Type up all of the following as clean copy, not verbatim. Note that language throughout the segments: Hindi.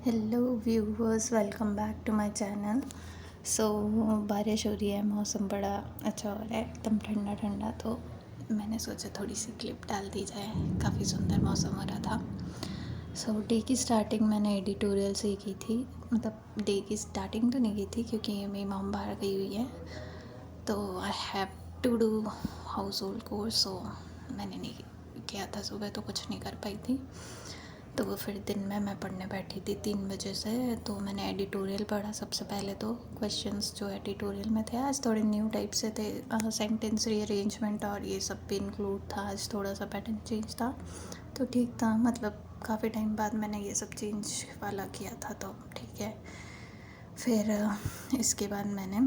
Hello viewers, welcome back to my channel. So बारिश हो रही है, मौसम बड़ा अच्छा हो रहा है, एकदम ठंडा ठंडा। तो मैंने सोचा थोड़ी सी क्लिप डाल दी जाए, काफ़ी सुंदर मौसम हो रहा था। सो डे की स्टार्टिंग मैंने एडिटोरियल से ही की थी। मतलब डे की स्टार्टिंग तो नहीं की थी क्योंकि मेरी मॉम बाहर गई हुई है, तो I have to do household chores. So मैंने नहीं किया था, सुबह तो कुछ नहीं कर पाई थी। तो वो फिर दिन में मैं पढ़ने बैठी थी 3 बजे से। तो मैंने एडिटोरियल पढ़ा सबसे पहले। तो क्वेश्चंस जो एडिटोरियल में थे आज थोड़े न्यू टाइप से थे, सेंटेंस रीअरेंजमेंट और ये सब भी इंक्लूड था। आज थोड़ा सा पैटर्न चेंज था तो ठीक था। मतलब काफ़ी टाइम बाद मैंने ये सब चेंज वाला किया था, तो ठीक है। फिर इसके बाद मैंने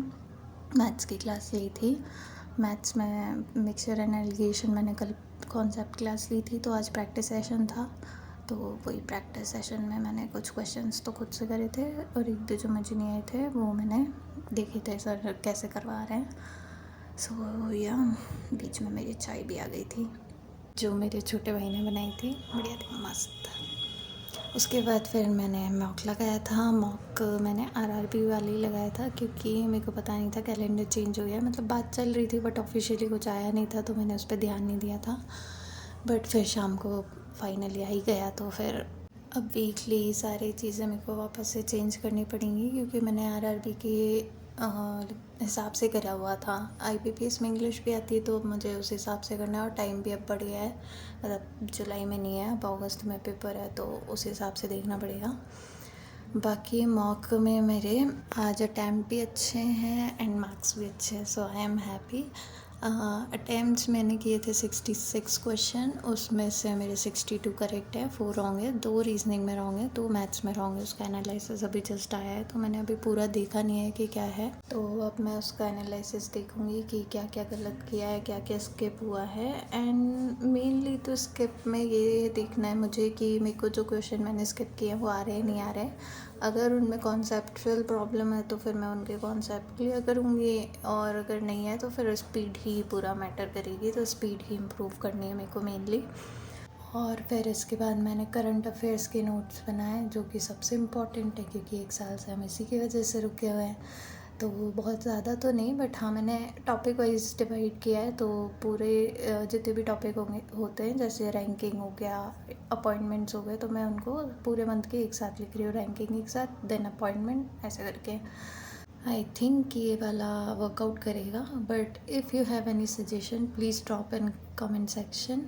मैथ्स की क्लास ली थी। मैथ्स में मिक्सचर एंड एलिगेशन मैंने कल कॉन्सेप्ट क्लास ली थी, तो आज प्रैक्टिस सेशन था। तो वही प्रैक्टिस सेशन में मैंने कुछ क्वेश्चंस तो खुद से करे थे और एक दो जो मुझे नहीं आए थे वो मैंने देखे थे सर कैसे करवा रहे हैं। सो या बीच में मेरी चाय भी आ गई थी जो मेरे छोटे भाई ने बनाई थी, बढ़िया थी, मस्त। उसके बाद फिर मैंने मॉक लगाया था। मॉक मैंने आरआरबी वाले ही लगाया था क्योंकि मेरे को पता नहीं था कैलेंडर चेंज हो गया। मतलब बात चल रही थी बट ऑफिशियली कुछ आया नहीं था, तो मैंने उस पर ध्यान नहीं दिया था। बट फिर शाम को फाइनली आ ही गया, तो फिर अब वीकली सारी चीज़ें मेरे को वापस से चेंज करनी पड़ेंगी क्योंकि मैंने आरआरबी के हिसाब से करा हुआ था। आईबीपीएस में इंग्लिश भी आती है तो मुझे उस हिसाब से करना है, और टाइम भी अब बढ़ गया है। मतलब जुलाई में नहीं है, अब अगस्त में पेपर है, तो उस हिसाब से देखना पड़ेगा। बाकी मॉक में मेरे आज अटैम्प्ट भी अच्छे हैं एंड मार्क्स भी अच्छे हैं, सो आई एम हैप्पी। अटैम्प्ट्स मैंने किए थे 66 क्वेश्चन, उसमें से मेरे 62 करेक्ट है, 4 रॉन्ग है, 2 रीजनिंग में रॉन्ग है, 2 मैथ्स में रॉन्ग है। उसका एनालिसिस अभी जस्ट आया है, तो मैंने अभी पूरा देखा नहीं है कि क्या है। तो अब मैं उसका एनालिसिस देखूँगी कि क्या क्या गलत किया है, क्या क्या स्किप हुआ है। एंड मेनली तो स्किप में ये देखना है मुझे कि मेरे को जो क्वेश्चन मैंने स्किप किए हैं वो आ रहे हैं नहीं आ रहे हैं। अगर उनमें कॉन्सेप्चुअल प्रॉब्लम है तो फिर मैं उनके कॉन्सेप्ट क्लियर करूँगी, और अगर नहीं है तो फिर स्पीड ही पूरा मैटर करेगी। तो स्पीड ही इम्प्रूव करनी है मेरे को मेनली। और फिर इसके बाद मैंने करंट अफेयर्स के नोट्स बनाए जो कि सबसे इम्पॉर्टेंट है क्योंकि 1 साल से हम इसी की वजह से रुके हुए हैं। तो वो बहुत ज़्यादा तो नहीं, बट हाँ मैंने टॉपिक वाइज डिवाइड किया है। तो पूरे जितने भी टॉपिक होते हैं, जैसे रैंकिंग हो गया, अपॉइंटमेंट्स हो गए, तो मैं उनको पूरे मंथ के एक साथ लिख रही हूँ। रैंकिंग एक साथ, देन अपॉइंटमेंट, ऐसे करके। आई थिंक ये वाला वर्कआउट करेगा, but if you have any suggestion please drop in comment section.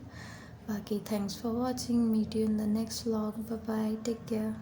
बाकी thanks for watching, meet you in the next vlog, bye bye, take care.